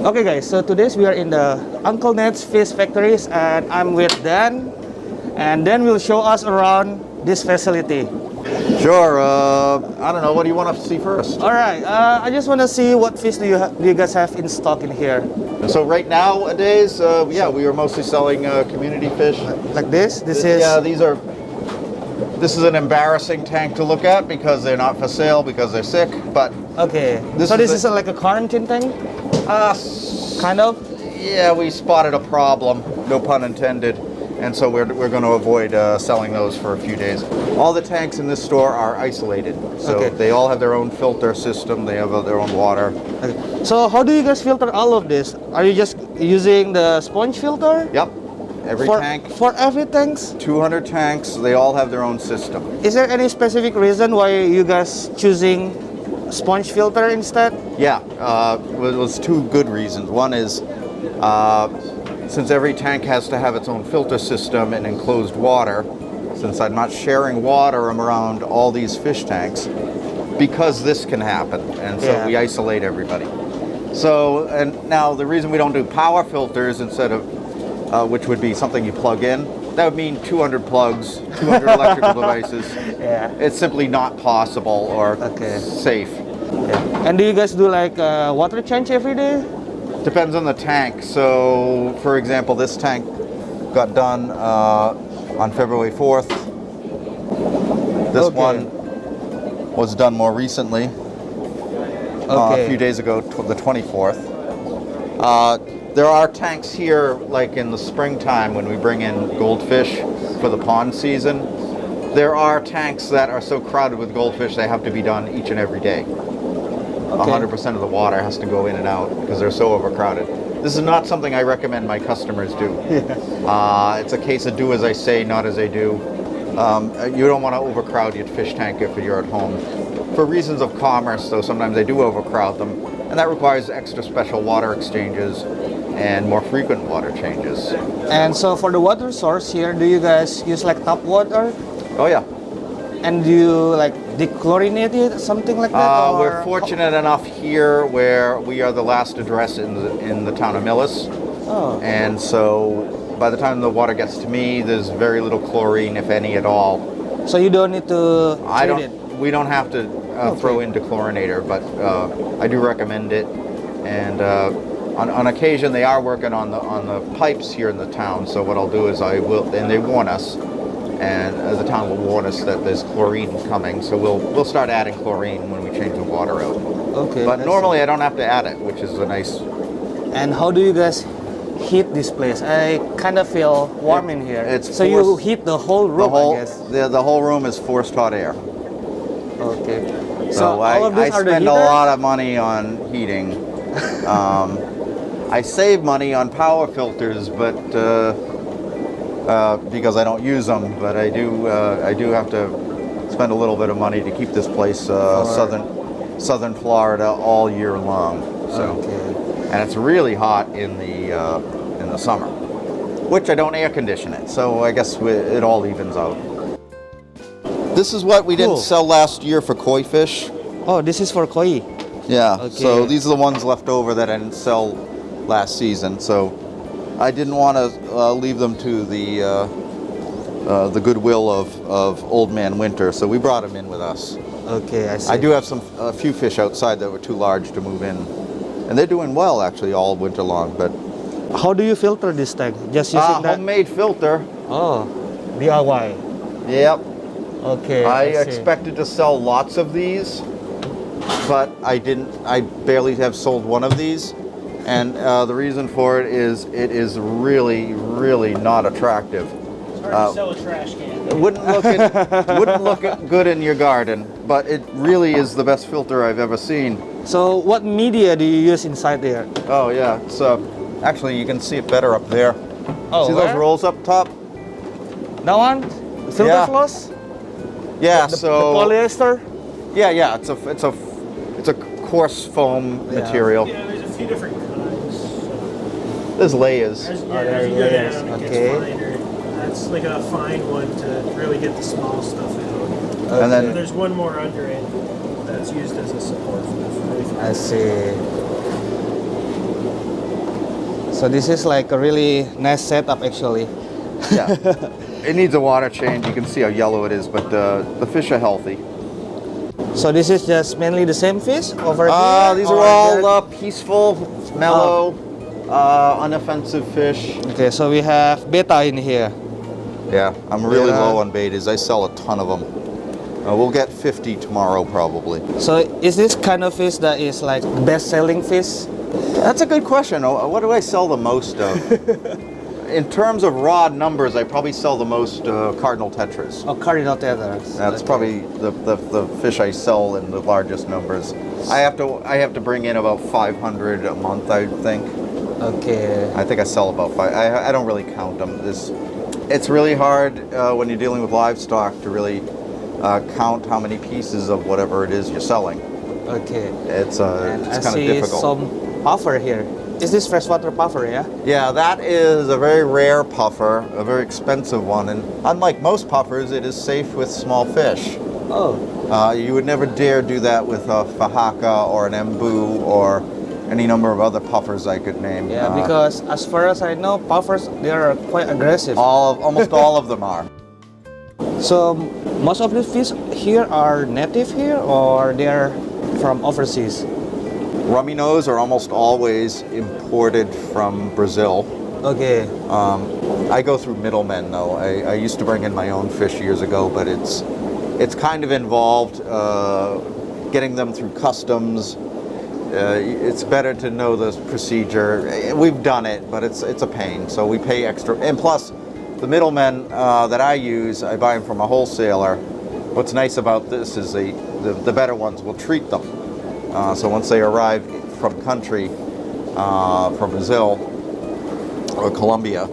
Okay guys, so today we are in the Uncle Ned's Fish Factories and I'm with Dan. And Dan will show us around this facility. Sure, I don't know, what do you want to see first? Alright, I just want to see what fish do you guys have in stock in here. So right nowadays, yeah, we are mostly selling community fish. Like this? Yeah, this is an embarrassing tank to look at because they're not for sale because they're sick, but... Okay, this is like a quarantine thing? Kind of? Yeah, we spotted a problem, no pun intended, and so we're going to avoid selling those for a few days. All the tanks in this store are isolated, so they all have their own filter system, they have their own water. Okay. So how do you guys filter all of this? Are you just using the sponge filter? Yep. Every tank. For every tanks? 200 tanks, they all have their own system. Is there any specific reason why you guys choosing sponge filter instead? Yeah, it was two good reasons. One is, since every tank has to have its own filter system and enclosed water, since I'm not sharing water around all these fish tanks, because this can happen, and so we isolate everybody. So, and now the reason we don't do power filters instead of which would be something you plug in. That would mean 200 plugs, 200 electrical devices. Yeah. It's simply not possible or safe. Yeah. And do you guys do like water change every day? Depends on the tank. So, for example, this tank got done on February 4th. This one was done more recently, a few days ago, the 24th. There are tanks here, like in the springtime when we bring in goldfish for the pond season. There are tanks that are so crowded with goldfish they have to be done each and every day. 100% of the water has to go in and out because they're so overcrowded. This is not something I recommend my customers do. It's a case of do as I say, not as I do. You don't want to overcrowd your fish tank if you're at home. For reasons of commerce, though, sometimes they do overcrowd them, and that requires extra special water exchanges and more frequent water changes. And so for the water source here, do you guys use like tap water? Oh yeah. And do you like dechlorinate it, something like that? We're fortunate enough here where we are the last address in the town of Millis. Oh. And so by the time the water gets to me, there's very little chlorine, if any at all. So you don't need to treat it? We don't have to throw in dechlorinator, but I do recommend it. And on occasion, they are working on the pipes here in the town. So what I'll do is and they warn us, and the town will warn us that there's chlorine coming. So we'll start adding chlorine when we change the water out. Okay. But normally I don't have to add it, which is a nice. And how do you guys heat this place? I kind of feel warm in here. So you heat the whole room, I guess. The whole room is forced hot air. Okay. So I spend a lot of money on heating. I save money on power filters, but because I don't use them. But I do have to spend a little bit of money to keep this place southern Florida all year long. So, and it's really hot in the summer, which I don't air condition it. So I guess it all evens out. This is what we didn't sell last year for koi fish. Oh, this is for koi. Yeah. So these are the ones left over that I didn't sell last season. So I didn't want to leave them to the goodwill of Old Man Winter. So we brought them in with us. Okay, I see. I do have a few fish outside that were too large to move in, and they're doing well actually all winter long. But how do you filter this tank? Just using that homemade filter. Oh, DIY. Yep. Okay. I expected to sell lots of these, but I didn't. I barely have sold one of these, and the reason for it is really, really not attractive. It's hard to sell a trash can. It wouldn't look good in your garden, but it really is the best filter I've ever seen. So what media do you use inside there? Oh yeah, it's actually you can see it better up there. Oh, see those rolls up top? That one? Filter floss? Yeah, the polyester? Yeah, it's a coarse foam material. Yeah, there's a few different kinds. There's layers. There's layers. Okay. That's like a fine one to really get the small stuff out. And then there's one more under it that's used as a support for the frame. I see. So this is like a really nice setup actually. Yeah. It needs a water change. You can see how yellow it is, but the fish are healthy. So this is just mainly the same fish over here? These or are all there- peaceful, mellow, unoffensive fish. Okay, so we have beta in here. Yeah, I'm really Yeah. low on betas. I sell a ton of them. We'll get 50 tomorrow probably. So is this kind of fish that is like best-selling fish? That's a good question. What do I sell the most of? In terms of raw numbers, I probably sell the most cardinal tetras. Oh, cardinal tethers. That's probably the fish I sell in the largest numbers. I have to bring in about 500 a month, I think. Okay. I think I sell about 5. I don't really count them. It's really hard when you're dealing with livestock to really count how many pieces of whatever it is you're selling. Okay. It's And I kind of see difficult. some puffer here. Is this freshwater puffer, yeah? Yeah, that is a very rare puffer, a very expensive one, and unlike most puffers, it is safe with small fish. Oh. You would never dare do that with a fahaka or an embu or any number of other puffers I could name. Yeah, because as far as I know, puffers, they are quite aggressive. almost all of them are. So most of the fish here are native here or they are from overseas? Rummy nose are almost always imported from Brazil. Okay. I go through middlemen though. I used to bring in my own fish years ago, but it's kind of involved getting them through customs. It's better to know the procedure. We've done it, but it's a pain. So we pay extra. And plus, the middlemen that I use, I buy them from a wholesaler. What's nice about this is the better ones will treat them. So once they arrive from country, from Brazil or Colombia,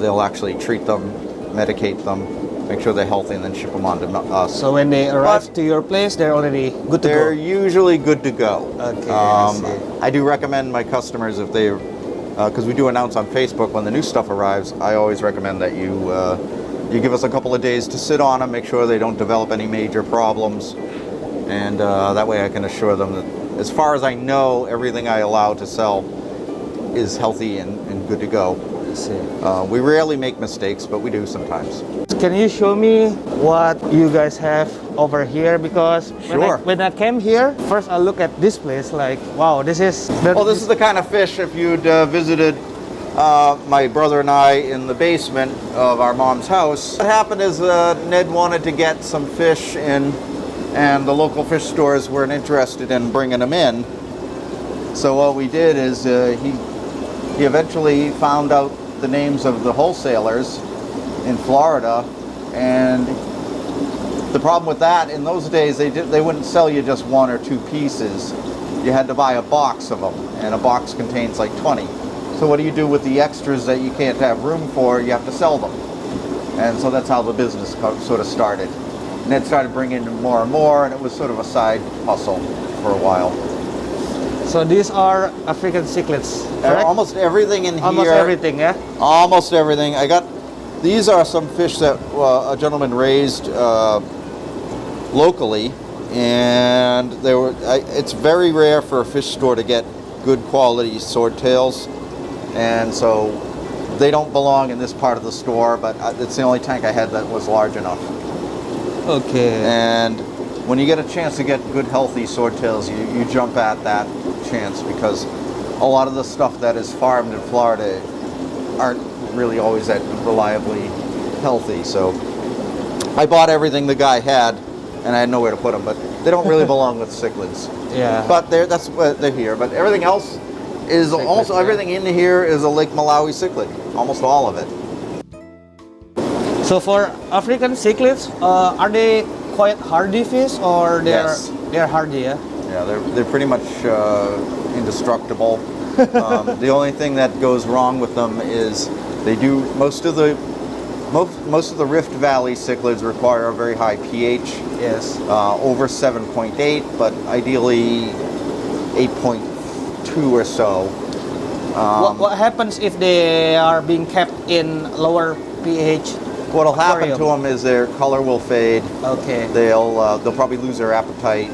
they'll actually treat them, medicate them, make sure they're healthy, and then ship them on to us. So when they arrive to your place, they're already good to They're go? usually good to go. Okay, I see. I do recommend my customers if they, because we do announce on Facebook when the new stuff arrives, I always recommend that you give us a couple of days to sit on them, make sure they don't develop any major problems, and that way I can assure them that as far as I know, everything I allow to sell is healthy and good to go. I see. We rarely make mistakes, but we do sometimes. Can you show me what you guys have over here? Because Sure. when I came here, first I look at this place like, wow, this is... Well, this is the kind of fish, if you'd visited my brother and I in the basement of our mom's house. What happened is Ned wanted to get some fish in, and the local fish stores weren't interested in bringing them in. So what we did is he eventually found out the names of the wholesalers in Florida, and the problem with that, in those days they wouldn't sell you just one or two pieces. You had to buy a box of them, and a box contains like 20. So what do you do with the extras that you can't have room for? You have to sell them. And so that's how the business sort of started. And it started bringing in more and more, and it was sort of a side hustle for a while. So these are African cichlids, correct? Almost everything in here. Almost everything, yeah? Almost everything. These are some fish that a gentleman raised locally, and it's very rare for a fish store to get good quality swordtails, and so they don't belong in this part of the store, but it's the only tank I had that was large enough. Okay. And when you get a chance to get good healthy swordtails, you jump at that chance, because a lot of the stuff that is farmed in Florida aren't really always that reliably healthy. So I bought everything the guy had, and I had nowhere to put them, but they don't really belong with cichlids. Yeah. But that's what they're here. But everything else is Cichlids, almost yeah. everything in here is a Lake Malawi cichlid. Almost all of it. So for African cichlids, are they quite hardy fish or Yes. they're hardy, yeah? Yeah, they're pretty much indestructible. The only thing that goes wrong with them is they do most of the Rift Valley cichlids require a very high pH. Yes. Over 7.8, but ideally 8.2 or so. What happens if they are being kept in lower pH? What'll happen to aquarium? them is their color will fade. Okay. They'll probably lose their appetite,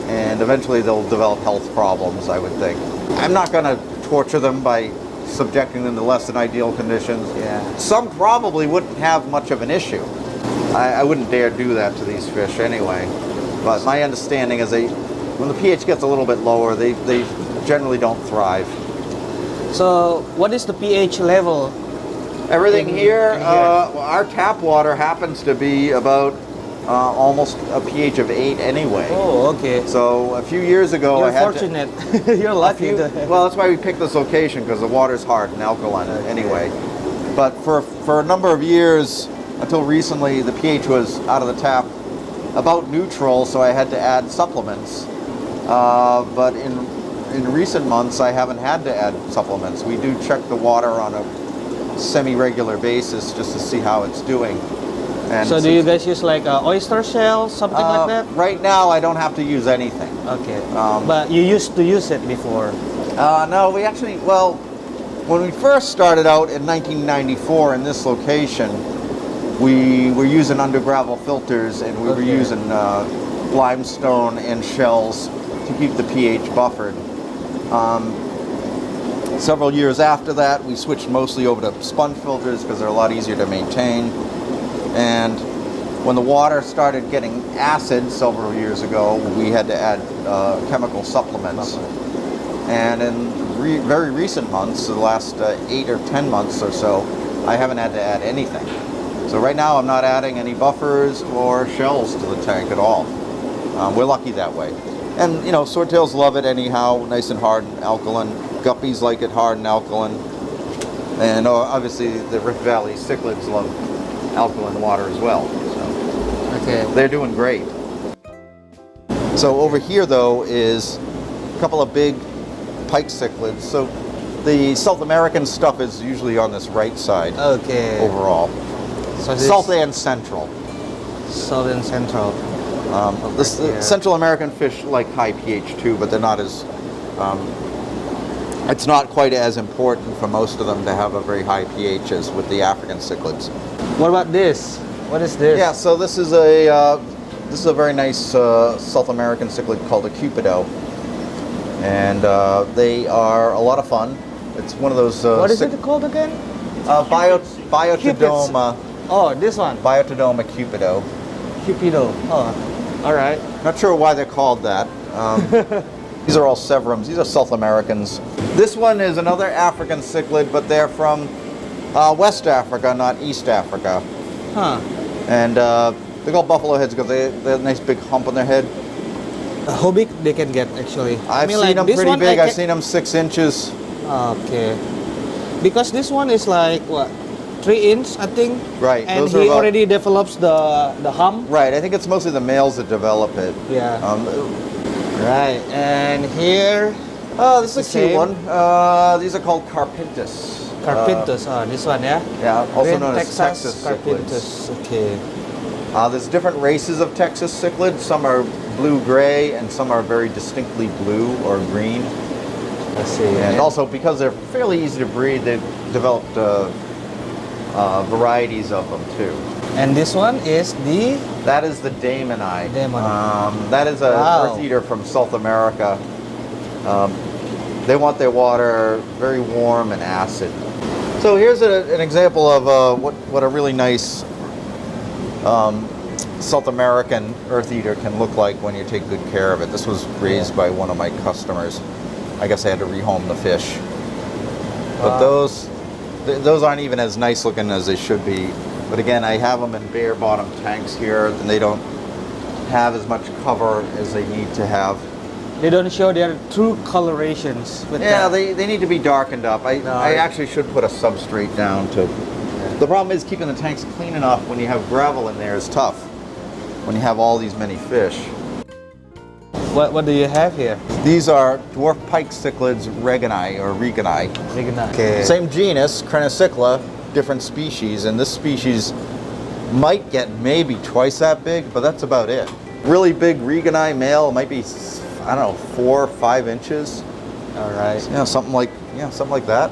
and eventually they'll develop health problems, I would think. I'm not going to torture them by subjecting them to less than ideal conditions. Yeah. Some probably wouldn't have much of an issue. I wouldn't dare do that to these fish anyway. But my understanding is when the pH gets a little bit lower, they generally don't thrive. So what is the pH level? Everything here, in here? our tap water happens to be about almost a pH of 8 anyway. Oh, okay. So a few years ago, You're I had fortunate. You're lucky. well, that's why we picked this location, because the water's hard and alkaline anyway. But for a number of years, until recently, the pH was out of the tap about neutral, so I had to add supplements. But in recent months, I haven't had to add supplements. We do check the water on a semi-regular basis just to see how it's doing. And So do you guys use like oyster shell, something like that? Right now, I don't have to use anything. Okay. But you used to use it before. No, we actually, well, when we first started out in 1994 in this location, we were using under gravel filters, and we were using limestone and shells to keep the pH buffered. Several years after that, we switched mostly over to sponge filters because they're a lot easier to maintain. And when the water started getting acid several years ago, we had to add chemical supplements. And in very recent months, the last 8 or 10 months or so, I haven't had to add anything. So right now I'm not adding any buffers or shells to the tank at all. We're lucky that way. And you know, swordtails love it anyhow, nice and hard and alkaline. Guppies like it hard and alkaline. And obviously the Rift Valley cichlids love alkaline water as well. So Okay. they're doing great. So over here though is a couple of big Pike Cichlids. So the South American stuff is usually on this right side Okay. overall. So this South and Central. South and Central. The here. Central American fish like high pH too, but they're not as, it's not quite as important for most of them to have a very high pH as with the African cichlids. What about this? What is this? Yeah, so this is a very nice South American cichlid called a cupido, and they are a lot of fun. It's one of those. What is it called again? Biotodoma. Oh, this one. Biotodoma cupido. Cupido. Oh, all right. Not sure why they're called that. These are all severums. These are South Americans. This one is another African cichlid, but they're from West Africa, not East Africa. Huh. And they're called buffalo heads because they have a nice big hump on their head. How big they can get actually? I've seen like them this pretty one, big. I I've seen them 6 inches. Okay. Because this one is like what, 3 inch, I think. Right. And those are he about- already develops the hump. Right. I think it's mostly the males that develop it. Yeah. Right. And here, Oh, this is a The cute same. one. These are called carpintus. Carpintus. This one, yeah. Yeah, also Red known as Texas cichlids. Carpintus. Okay. There's different races of Texas cichlids. Some are blue-gray, and some are very distinctly blue or green. Let's see. And also, because they're fairly easy to breed, they've developed varieties of them too. And this one is the That is the Damoni. Damoni. That is a Wow. earth eater from South America. They want their water very warm and acid. So here's an example of what a really nice South American earth eater can look like when you take good care of it. This was raised by one of my customers. I guess I had to rehome the fish. But those aren't even as nice looking as they should be. But again, I have them in bare bottom tanks here, and they don't have as much cover as they need to have. they don't show their true colorations with Yeah, that. they need to be darkened up. I actually should put a substrate down to. The problem is keeping the tanks clean enough when you have gravel in there is tough. When you have all these many fish. What do you have here? These are dwarf pike cichlids regani or regani. Okay. Same genus, Crenocycla, different species, and this species might get maybe twice that big, but that's about it. Really big regani male might be, I don't know, 4 or 5 inches. All right. Something like that.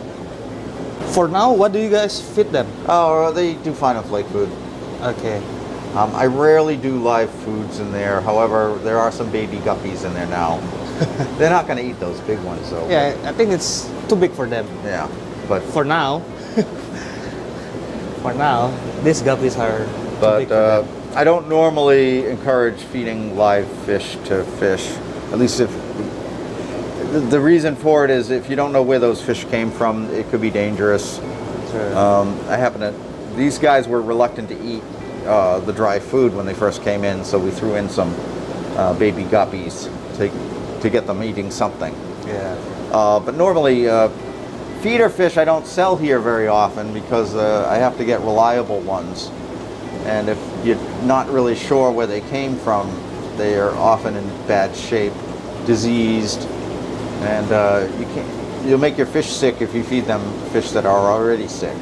For now, what do you guys feed them? Oh, they do fine on flake food. Okay. I rarely do live foods in there. However, there are some baby guppies in there now. They're not going to eat those big ones, though. Yeah, I think it's too big for them. Yeah. but For now, these guppies are too big for them. I don't normally encourage feeding live fish to fish. At least if the reason for it is if you don't know where those fish came from, it could be dangerous. Sure. These guys were reluctant to eat the dry food when they first came in, so we threw in some baby guppies to get them eating something. Yeah. But normally, feeder fish I don't sell here very often because I have to get reliable ones. And if you're not really sure where they came from, they are often in bad shape, diseased, and you'll make your fish sick if you feed them fish that are already sick.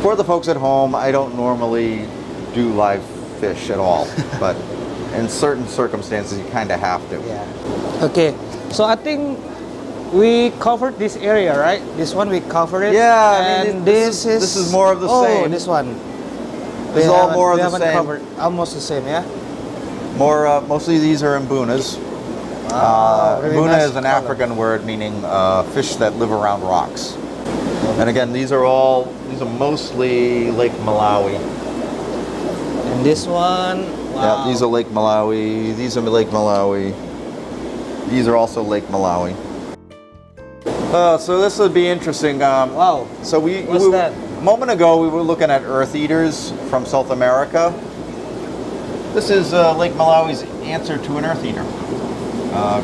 For the folks at home, I don't normally do live fish at all, but in certain circumstances, you kind of have to. Yeah. Okay. So I think we covered this area, right? This one we covered it. Yeah, And this is more of the same. Oh, this one. This is all more of the same. Covered almost the same, yeah. Mostly these are imbunas. Really Imbuna nice is an color. African word meaning fish that live around rocks. And again, these are mostly Lake Malawi. And this one, wow. Yeah, these are Lake Malawi. These are Lake Malawi. These are also Lake Malawi. So this would be interesting. Wow. So What's that? A moment ago, we were looking at earth eaters from South America. This is Lake Malawi's answer to an earth eater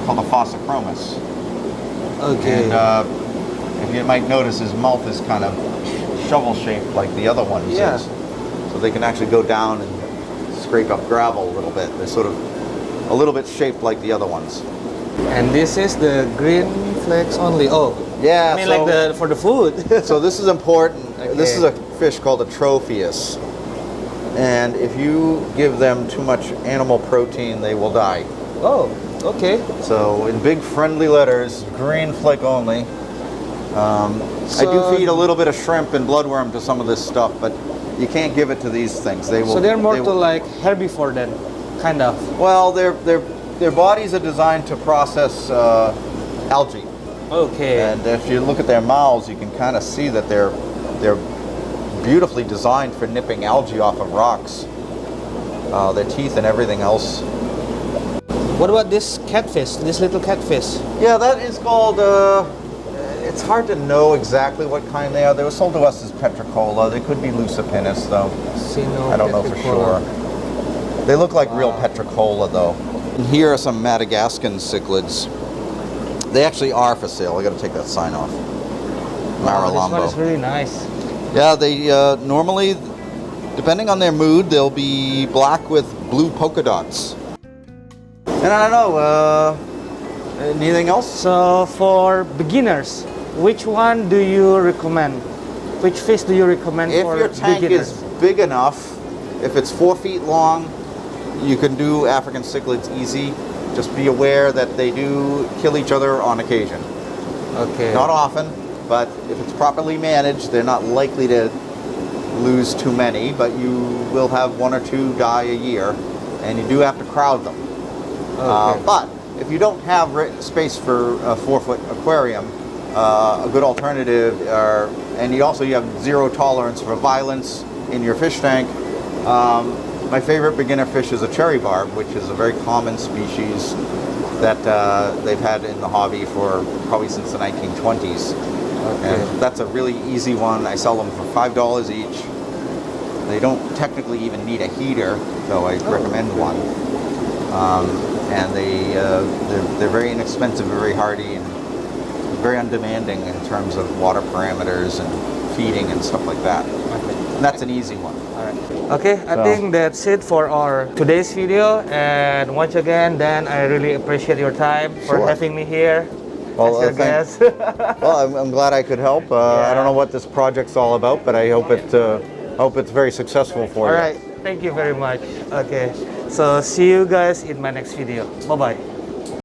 called a Fossocromus. Okay. And if you might notice, his mouth is kind of shovel-shaped like the other ones. Yeah. So they can actually go down and scrape up gravel a little bit. They're sort of a little bit shaped like the other ones. And this is the green flakes only. Oh. Yeah. I mean, like for the food. So this is important. Okay. This is a fish called a tropheus. And if you give them too much animal protein, they will die. Oh, okay. So in big friendly letters, green flake only. I do feed a little bit of shrimp and bloodworm to some of this stuff, but you can't give it to these things. They will. So they're more to like herbivore then, kind of. Well, their bodies are designed to process algae. Okay. And if you look at their mouths, you can kind of see that they're beautifully designed for nipping algae off of rocks. Their teeth and everything else. What about this catfish? This little catfish? Yeah, that is called. It's hard to know exactly what kind they are. They were sold to us as petricola. They could be lucipinus, though. I don't know for sure. They look like real petricola, though. And here are some Madagascan cichlids. They actually are for sale. I got to take that sign off. Wow, this one Maralambo. is really nice. Yeah, they normally, depending on their mood, they'll be black with blue polka dots. And I don't know, anything else? So for beginners, which one do you recommend? Which fish do you recommend If for your tank beginners? is big enough, if it's 4 feet long, you can do African cichlids easy. Just be aware that they do kill each other on occasion. Okay. Not often, but if it's properly managed, they're not likely to lose too many, but you will have 1 or 2 die a year, and you do have to crowd them. Okay. But if you don't have space for a 4-foot aquarium, a good alternative and you have zero tolerance for violence in your fish tank. My favorite beginner fish is a cherry barb, which is a very common species that they've had in the hobby for probably since the 1920s. Okay. And that's a really easy one. I sell them for $5 each. They don't technically even need a heater, though I recommend one. And they're very inexpensive, very hardy, and very undemanding in terms of water parameters and feeding and stuff like that. And that's an easy one. All right. Okay, I think that's it for our today's video. And once again, Dan, I really appreciate your time for Sure. having me here Well, as your guest. Well, I'm glad I could help. I don't know what this project's all about, but I hope it's very successful for All you. right, thank you very much. Okay, so see you guys in my next video. Bye-bye.